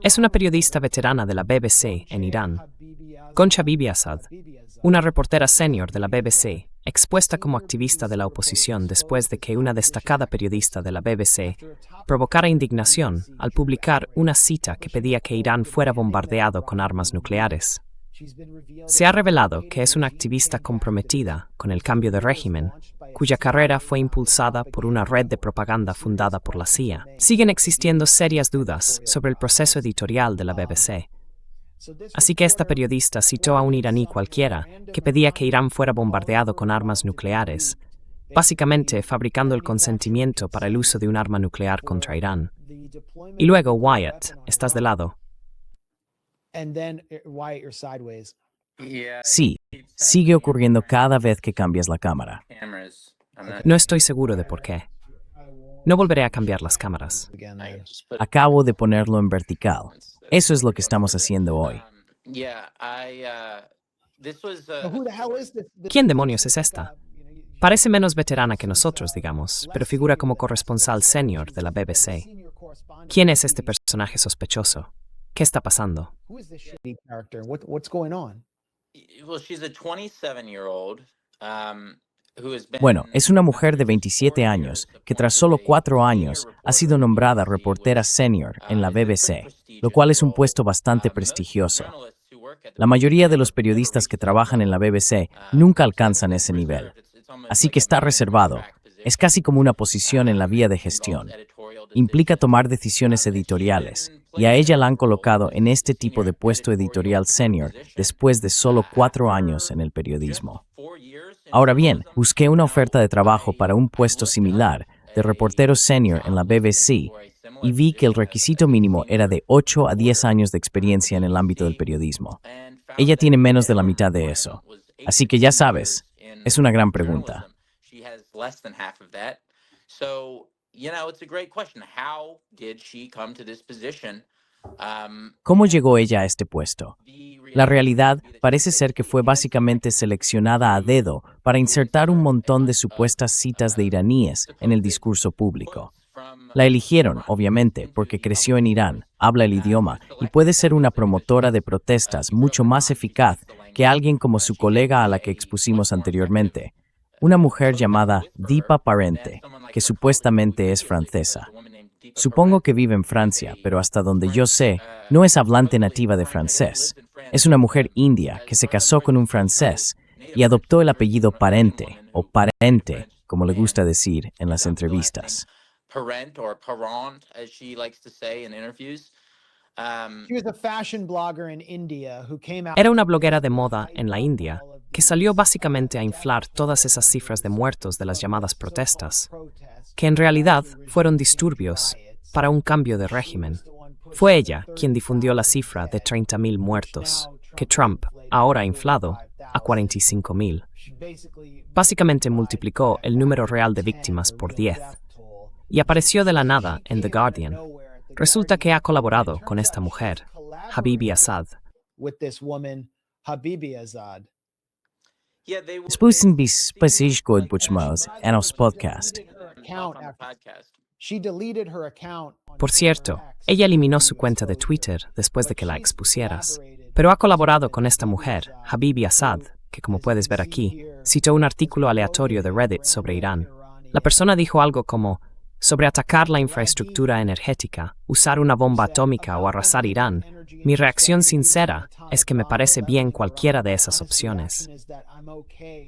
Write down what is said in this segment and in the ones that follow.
Es una periodista veterana de la BBC en Irán, Goncha Bibi-Azad, una reportera senior de la BBC, expuesta como activista de la oposición después de que una destacada periodista de la BBC provocara indignación al publicar una cita que pedía que Irán fuera bombardeado con armas nucleares. Se ha revelado que es una activista comprometida con el cambio de régimen, cuya carrera fue impulsada por una red de propaganda fundada por la CIA. Siguen existiendo serias dudas sobre el proceso editorial de la BBC. Así que esta periodista citó a un iraní cualquiera que pedía que Irán fuera bombardeado con armas nucleares, básicamente fabricando el consentimiento para el uso de un arma nuclear contra Irán. Y luego, Wyatt, estás de lado. Sí, sigue ocurriendo cada vez que cambias la cámara. No estoy seguro de por qué. No volveré a cambiar las cámaras. Acabo de ponerlo en vertical. Eso es lo que estamos haciendo hoy. ¿Quién demonios es esta? Parece menos veterana que nosotros, digamos, pero figura como corresponsal senior de la BBC. ¿Quién es este personaje sospechoso? ¿Qué está pasando? Bueno, es una mujer de 27 años que tras solo 4 años ha sido nombrada reportera senior en la BBC, lo cual es un puesto bastante prestigioso. La mayoría de los periodistas que trabajan en la BBC nunca alcanzan ese nivel. Así que está reservado. Es casi como una posición en la vía de gestión. Implica tomar decisiones editoriales, y a ella la han colocado en este tipo de puesto editorial senior después de solo 4 años en el periodismo. Ahora bien, busqué una oferta de trabajo para un puesto similar de reportero senior en la BBC y vi que el requisito mínimo era de 8 a 10 años de experiencia en el ámbito del periodismo. Ella tiene menos de la mitad de eso. Así que ya sabes, es una gran pregunta. ¿Cómo llegó ella a este puesto? La realidad parece ser que fue básicamente seleccionada a dedo para insertar un montón de supuestas citas de iraníes en el discurso público. La eligieron, obviamente, porque creció en Irán, habla el idioma y puede ser una promotora de protestas mucho más eficaz que alguien como su colega a la que expusimos anteriormente, una mujer llamada Deepa Parente, que supuestamente es francesa. Supongo que vive en Francia, pero hasta donde yo sé, no es hablante nativa de francés. Es una mujer india que se casó con un francés y adoptó el apellido Parente, o Parente, como le gusta decir en las entrevistas. Era una bloguera de moda en la India que salió básicamente a inflar todas esas cifras de muertos de las llamadas protestas, que en realidad fueron disturbios para un cambio de régimen. Fue ella quien difundió la cifra de 30.000 muertos, que Trump ahora ha inflado a 45.000. Básicamente multiplicó el número real de víctimas por 10. Y apareció de la nada en The Guardian. Resulta que ha colaborado con esta mujer, Habibi-Azad. Spoosen bis spesish god buchmaus en os podcast. Por cierto, ella eliminó su cuenta de Twitter después de que la expusieras, pero ha colaborado con esta mujer, Habibi-Azad, que como puedes ver aquí, citó un artículo aleatorio de Reddit sobre Irán. La persona dijo algo como, sobre atacar la infraestructura energética, usar una bomba atómica o arrasar Irán. Mi reacción sincera es que me parece bien cualquiera de esas opciones.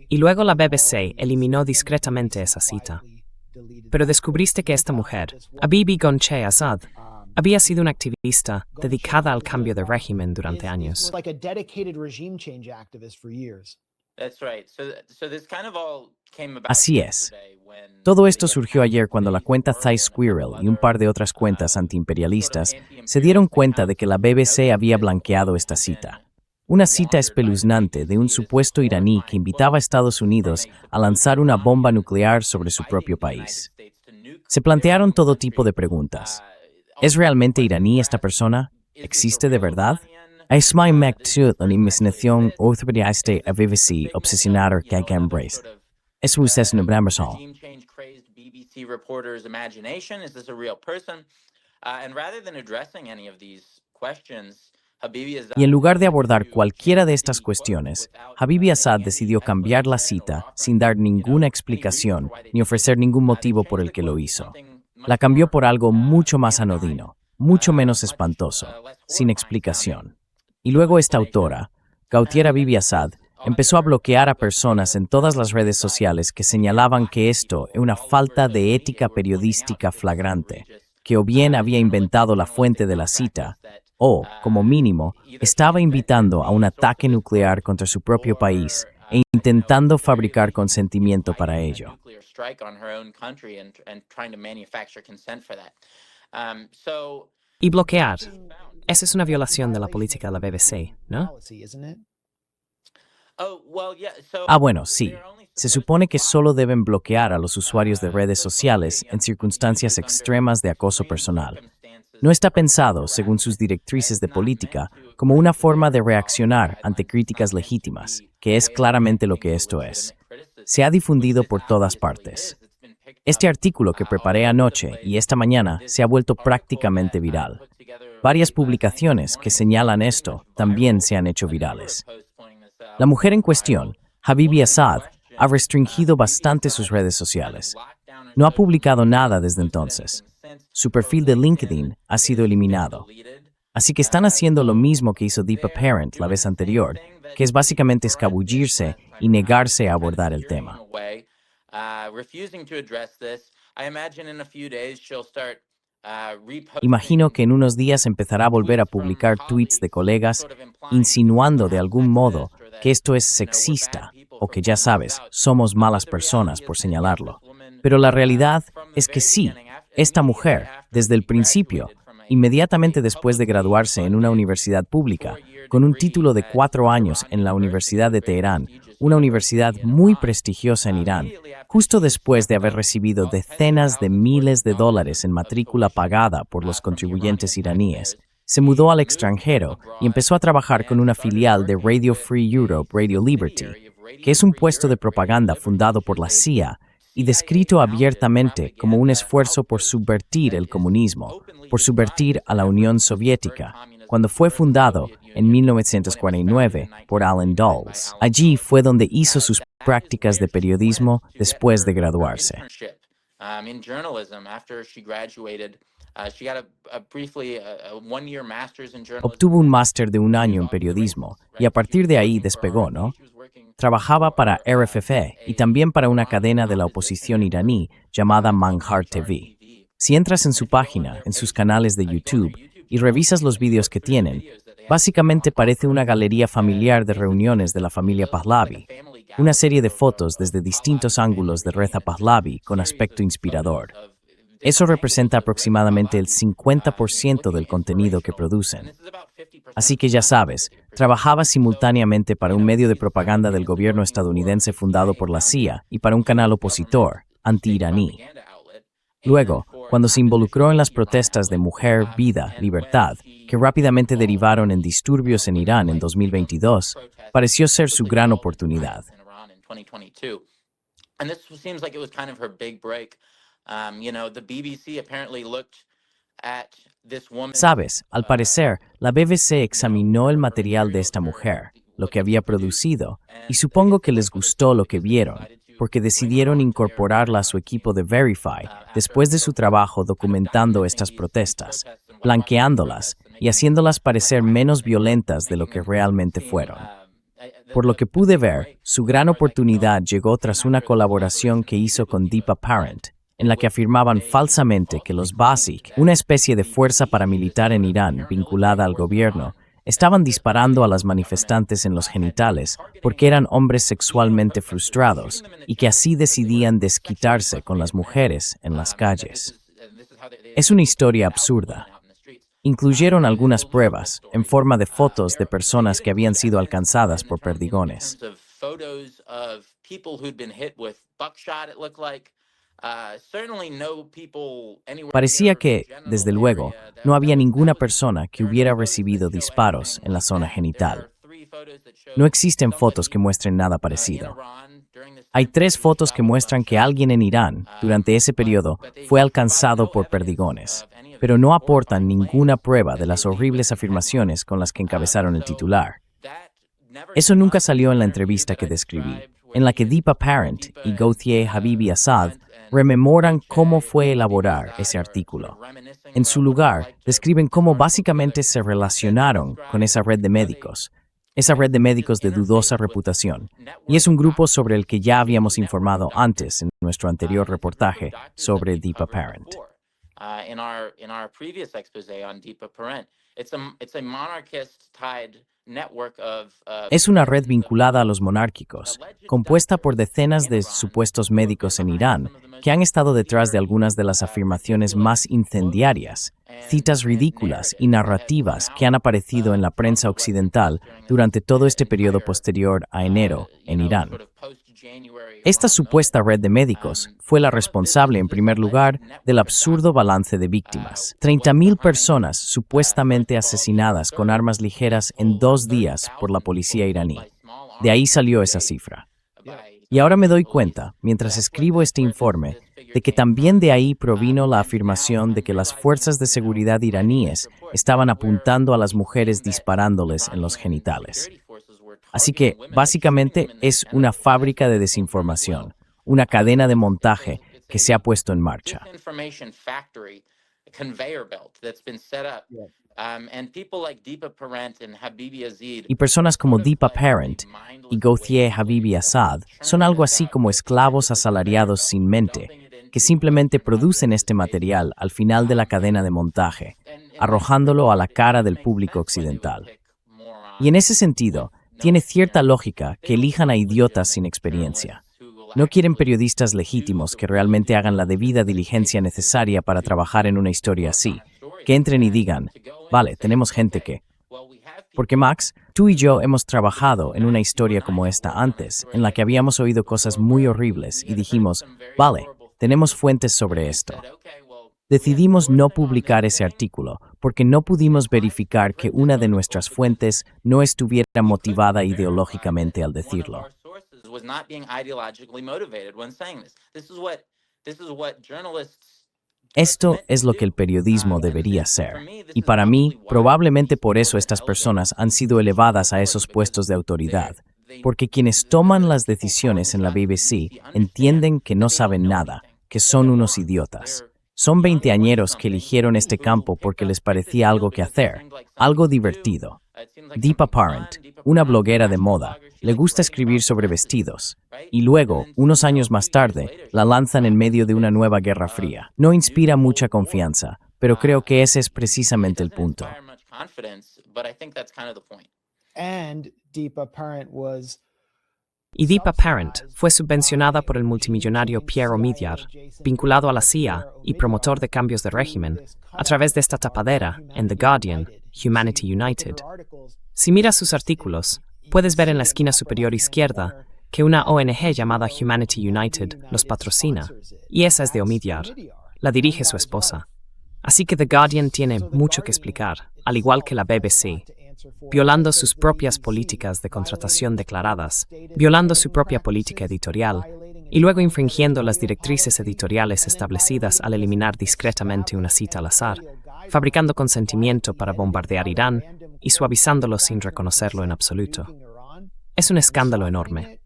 Y luego la BBC eliminó discretamente esa cita. Pero descubriste que esta mujer, Habibi Goncha Azad, había sido una activista dedicada al cambio de régimen durante años. Así es. Todo esto surgió ayer cuando la cuenta Thai Squirrel y un par de otras cuentas antiimperialistas se dieron cuenta de que la BBC había blanqueado esta cita. Una cita espeluznante de un supuesto iraní que invitaba a Estados Unidos a lanzar una bomba nuclear sobre su propio país. Se plantearon todo tipo de preguntas. ¿Es realmente iraní esta persona? ¿Existe de verdad? Es my mectut la imaginación ortopedaste a BBC obsesionar que embrace. Es usted no brambasol. BBC reporter's imagination? Is this a real person? And rather than addressing any of these questions, Habibi Assad Y en lugar de abordar cualquiera de estas cuestiones, Habibi Assad decidió cambiar la cita sin dar ninguna explicación ni ofrecer ningún motivo por el que lo hizo. La cambió por algo mucho más anodino, mucho menos espantoso, sin explicación. Y luego esta autora, Gautier Habibi Assad, empezó a bloquear a personas en todas las redes sociales que señalaban que esto era una falta de ética periodística flagrante, que o bien había inventado la fuente de la cita, o, como mínimo, estaba invitando a un ataque nuclear contra su propio país e intentando fabricar consentimiento para ello. Y bloquear. Esa es una violación de la política de la BBC, ¿no? Bueno, sí. Se supone que solo deben bloquear a los usuarios de redes sociales en circunstancias extremas de acoso personal. No está pensado, según sus directrices de política, como una forma de reaccionar ante críticas legítimas, que es claramente lo que esto es. Se ha difundido por todas partes. Este artículo que preparé anoche y esta mañana se ha vuelto prácticamente viral. Varias publicaciones que señalan esto también se han hecho virales. La mujer en cuestión, Habibi Assad, ha restringido bastante sus redes sociales. No ha publicado nada desde entonces. Su perfil de LinkedIn ha sido eliminado. Así que están haciendo lo mismo que hizo Deepa Parent la vez anterior, que es básicamente escabullirse y negarse a abordar el tema. Imagino que en unos días empezará a volver a publicar tweets de colegas insinuando de algún modo que esto es sexista o que, ya sabes, somos malas personas por señalarlo. Pero la realidad es que sí, esta mujer, desde el principio, inmediatamente después de graduarse en una universidad pública, con un título de 4 años en la Universidad de Teherán, una universidad muy prestigiosa en Irán, justo después de haber recibido decenas de miles de dólares en matrícula pagada por los contribuyentes iraníes, se mudó al extranjero y empezó a trabajar con una filial de Radio Free Europe, Radio Liberty, que es un puesto de propaganda fundado por la CIA y descrito abiertamente como un esfuerzo por subvertir el comunismo, por subvertir a la Unión Soviética, cuando fue fundado en 1949 por Allen Dulles. Allí fue donde hizo sus prácticas de periodismo después de graduarse. Obtuvo un máster de 1 año en periodismo y a partir de ahí despegó, ¿no? Trabajaba para RFF y también para una cadena de la oposición iraní llamada Manhar TV. Si entras en su página, en sus canales de YouTube, y revisas los vídeos que tienen, básicamente parece una galería familiar de reuniones de la familia Pahlavi, una serie de fotos desde distintos ángulos de Reza Pahlavi con aspecto inspirador. Eso representa aproximadamente el 50% del contenido que producen. Así que ya sabes, trabajaba simultáneamente para un medio de propaganda del gobierno estadounidense fundado por la CIA y para un canal opositor, anti-iraní. Luego, cuando se involucró en las protestas de Mujer, Vida, Libertad, que rápidamente derivaron en disturbios en Irán en 2022, pareció ser su gran oportunidad. Sabes, al parecer, la BBC examinó el material de esta mujer, lo que había producido, y supongo que les gustó lo que vieron, porque decidieron incorporarla a su equipo de Verify después de su trabajo documentando estas protestas, blanqueándolas y haciéndolas parecer menos violentas de lo que realmente fueron. Por lo que pude ver, su gran oportunidad llegó tras una colaboración que hizo con Deepa Parent, en la que afirmaban falsamente que los Basik, una especie de fuerza paramilitar en Irán vinculada al gobierno, estaban disparando a las manifestantes en los genitales porque eran hombres sexualmente frustrados y que así decidían desquitarse con las mujeres en las calles. Es una historia absurda. Incluyeron algunas pruebas en forma de fotos de personas que habían sido alcanzadas por perdigones. Parecía que, desde luego, no había ninguna persona que hubiera recibido disparos en la zona genital. No existen fotos que muestren nada parecido. Hay 3 fotos que muestran que alguien en Irán, durante ese periodo, fue alcanzado por perdigones, pero no aportan ninguna prueba de las horribles afirmaciones con las que encabezaron el titular. Eso nunca salió en la entrevista que describí, en la que Deepa Parent y Gauthier Habibi Assad rememoran cómo fue elaborar ese artículo. En su lugar, describen cómo básicamente se relacionaron con esa red de médicos de dudosa reputación, y es un grupo sobre el que ya habíamos informado antes en nuestro anterior reportaje sobre Deepa Parent. In our previous exposé on Deepa Parent, it's a monarchist-tied network of Es una red vinculada a los monárquicos, compuesta por decenas de supuestos médicos en Irán, que han estado detrás de algunas de las afirmaciones más incendiarias, citas ridículas y narrativas que han aparecido en la prensa occidental durante todo este periodo posterior a enero en Irán. Esta supuesta red de médicos fue la responsable, en primer lugar, del absurdo balance de víctimas. 30.000 personas supuestamente asesinadas con armas ligeras en 2 días por la policía iraní. De ahí salió esa cifra. Y ahora me doy cuenta, mientras escribo este informe, de que también de ahí provino la afirmación de que las fuerzas de seguridad iraníes estaban apuntando a las mujeres disparándoles en los genitales. Así que, básicamente, es una fábrica de desinformación, una cadena de montaje que se ha puesto en marcha. Y personas como Deepa Parent y Gauthier Habibi Assad son algo así como esclavos asalariados sin mente, que simplemente producen este material al final de la cadena de montaje, arrojándolo a la cara del público occidental. Y en ese sentido, tiene cierta lógica que elijan a idiotas sin experiencia. No quieren periodistas legítimos que realmente hagan la debida diligencia necesaria para trabajar en una historia así, que entren y digan, vale, tenemos gente que... Porque Max, tú y yo hemos trabajado en una historia como esta antes, en la que habíamos oído cosas muy horribles y dijimos, vale, tenemos fuentes sobre esto. Decidimos no publicar ese artículo porque no pudimos verificar que una de nuestras fuentes no estuviera motivada ideológicamente al decirlo. Esto es lo que el periodismo debería ser. Y para mí, probablemente por eso estas personas han sido elevadas a esos puestos de autoridad. Porque quienes toman las decisiones en la BBC entienden que no saben nada, que son unos idiotas. Son veinteañeros que eligieron este campo porque les parecía algo que hacer, algo divertido. Deepa Parent, una bloguera de moda, le gusta escribir sobre vestidos, y luego, unos años más tarde, la lanzan en medio de una nueva guerra fría. No inspira mucha confianza, pero creo que ese es precisamente el punto. Y Deepa Parent fue subvencionada por el multimillonario Pierre Omidyar, vinculado a la CIA y promotor de cambios de régimen, a través de esta tapadera en The Guardian, Humanity United. Si miras sus artículos, puedes ver en la esquina superior izquierda que una ONG llamada Humanity United los patrocina, y esa es de Omidyar. La dirige su esposa. Así que The Guardian tiene mucho que explicar, al igual que la BBC, violando sus propias políticas de contratación declaradas, violando su propia política editorial, y luego infringiendo las directrices editoriales establecidas al eliminar discretamente una cita al azar, fabricando consentimiento para bombardear Irán y suavizándolo sin reconocerlo en absoluto. Es un escándalo enorme.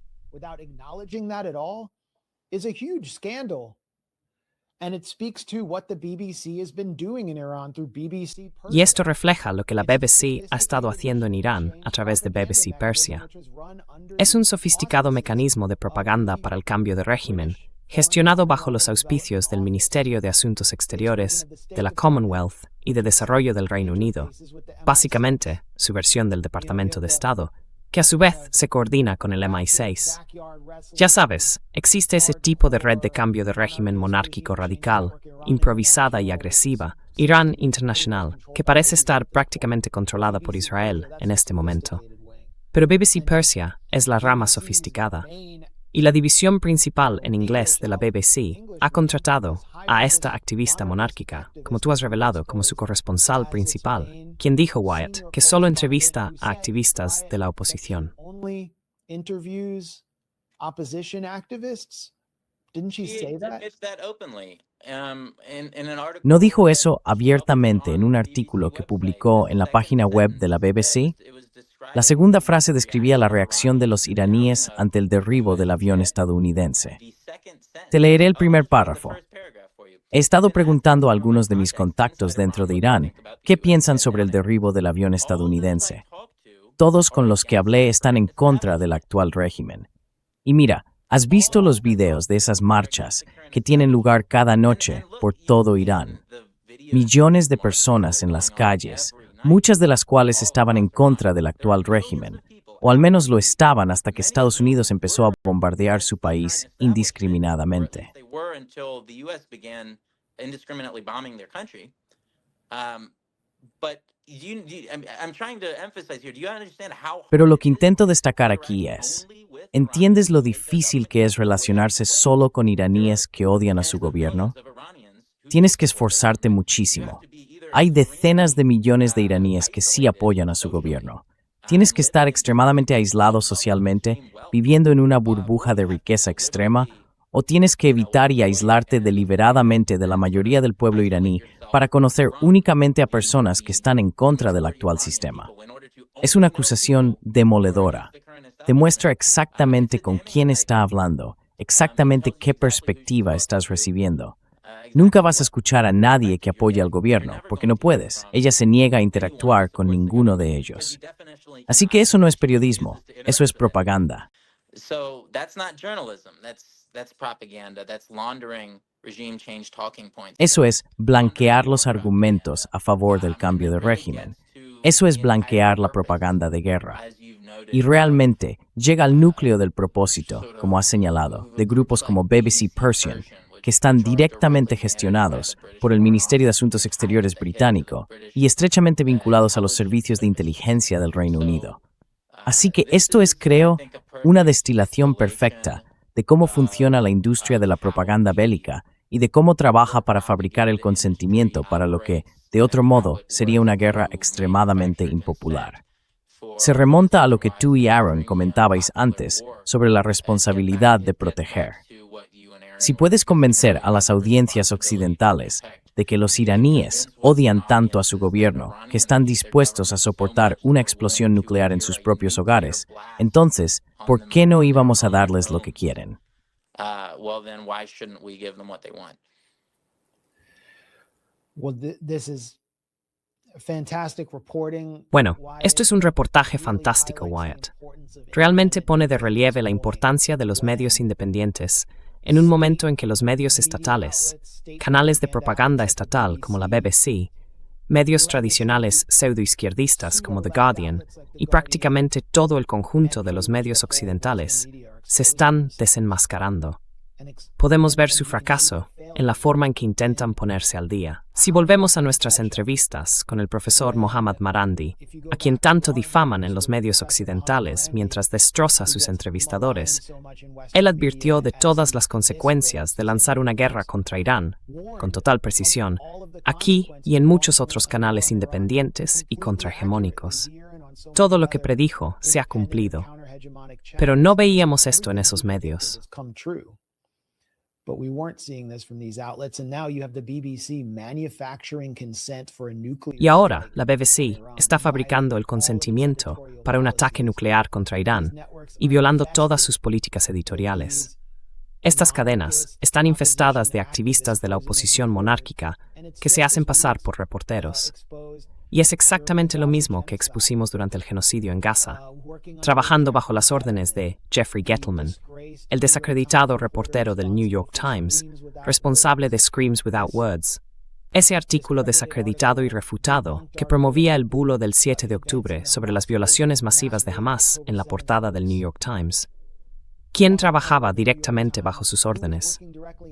Y esto refleja lo que la BBC ha estado haciendo en Irán a través de BBC Persia. Es un sofisticado mecanismo de propaganda para el cambio de régimen, gestionado bajo los auspicios del Ministerio de Asuntos Exteriores, de la Commonwealth y de Desarrollo del Reino Unido, básicamente su versión del Departamento de Estado, que a su vez se coordina con el MI6. Ya sabes, existe ese tipo de red de cambio de régimen monárquico radical, improvisada y agresiva, Irán International, que parece estar prácticamente controlada por Israel en este momento. Pero BBC Persia es la rama sofisticada, y la división principal en inglés de la BBC ha contratado a esta activista monárquica, como tú has revelado, como su corresponsal principal, quien dijo, Wyatt, que solo entrevista a activistas de la oposición. opposition activists? Didn't she say that? Admits that openly. In an article, ¿No dijo eso abiertamente en un artículo que publicó en la página web de la BBC? La segunda frase describía la reacción de los iraníes ante el derribo del avión estadounidense. Te leeré el primer párrafo. He estado preguntando a algunos de mis contactos dentro de Irán qué piensan sobre el derribo del avión estadounidense. Todos con los que hablé están en contra del actual régimen. Y mira, ¿has visto los videos de esas marchas que tienen lugar cada noche por todo Irán? Millones de personas en las calles, muchas de las cuales estaban en contra del actual régimen, o al menos lo estaban hasta que Estados Unidos empezó a bombardear su país indiscriminadamente. Pero lo que intento destacar aquí es, ¿entiendes lo difícil que es relacionarse solo con iraníes que odian a su gobierno? Tienes que esforzarte muchísimo. Hay decenas de millones de iraníes que sí apoyan a su gobierno. Tienes que estar extremadamente aislado socialmente, viviendo en una burbuja de riqueza extrema, o tienes que evitar y aislarte deliberadamente de la mayoría del pueblo iraní para conocer únicamente a personas que están en contra del actual sistema. Es una acusación demoledora. Demuestra exactamente con quién está hablando, exactamente qué perspectiva estás recibiendo. Nunca vas a escuchar a nadie que apoye al gobierno, porque no puedes. Ella se niega a interactuar con ninguno de ellos. Así que eso no es periodismo, eso es propaganda. Eso es blanquear los argumentos a favor del cambio de régimen. Eso es blanquear la propaganda de guerra. Y realmente llega al núcleo del propósito, como has señalado, de grupos como BBC Persian, que están directamente gestionados por el Ministerio de Asuntos Exteriores británico y estrechamente vinculados a los servicios de inteligencia del Reino Unido. Así que esto es, creo, una destilación perfecta de cómo funciona la industria de la propaganda bélica y de cómo trabaja para fabricar el consentimiento para lo que, de otro modo, sería una guerra extremadamente impopular. Se remonta a lo que tú y Aaron comentabais antes sobre la responsabilidad de proteger. Si puedes convencer a las audiencias occidentales de que los iraníes odian tanto a su gobierno que están dispuestos a soportar una explosión nuclear en sus propios hogares, entonces, ¿por qué no íbamos a darles lo que quieren? Bueno, esto es un reportaje fantástico, Wyatt. Realmente pone de relieve la importancia de los medios independientes en un momento en que los medios estatales, canales de propaganda estatal como la BBC, medios tradicionales pseudoizquierdistas como The Guardian y prácticamente todo el conjunto de los medios occidentales se están desenmascarando. Podemos ver su fracaso en la forma en que intentan ponerse al día. Si volvemos a nuestras entrevistas con el profesor Mohammad Marandi, a quien tanto difaman en los medios occidentales mientras destroza a sus entrevistadores, él advirtió de todas las consecuencias de lanzar una guerra contra Irán, con total precisión, aquí y en muchos otros canales independientes y contrahegemónicos. Todo lo que predijo se ha cumplido, pero no veíamos esto en esos medios. But we weren't seeing this from these outlets, and now you have the BBC manufacturing consent for a nuclear. Y ahora la BBC está fabricando el consentimiento para un ataque nuclear contra Irán y violando todas sus políticas editoriales. Estas cadenas están infestadas de activistas de la oposición monárquica que se hacen pasar por reporteros. Y es exactamente lo mismo que expusimos durante el genocidio en Gaza, trabajando bajo las órdenes de Jeffrey Gettleman, el desacreditado reportero del New York Times, responsable de Screams Without Words. Ese artículo desacreditado y refutado que promovía el bulo del 7 de octubre sobre las violaciones masivas de Hamas en la portada del New York Times. ¿Quién trabajaba directamente bajo sus órdenes?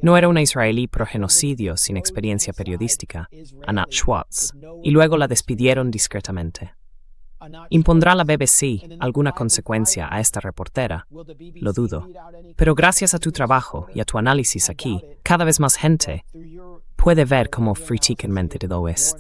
No era una israelí pro-genocidio sin experiencia periodística, Anat Schwartz, y luego la despidieron discretamente. ¿Impondrá la BBC alguna consecuencia a esta reportera? Lo dudo. Pero gracias a tu trabajo y a tu análisis aquí, cada vez más gente puede ver cómo friticamente todo esto.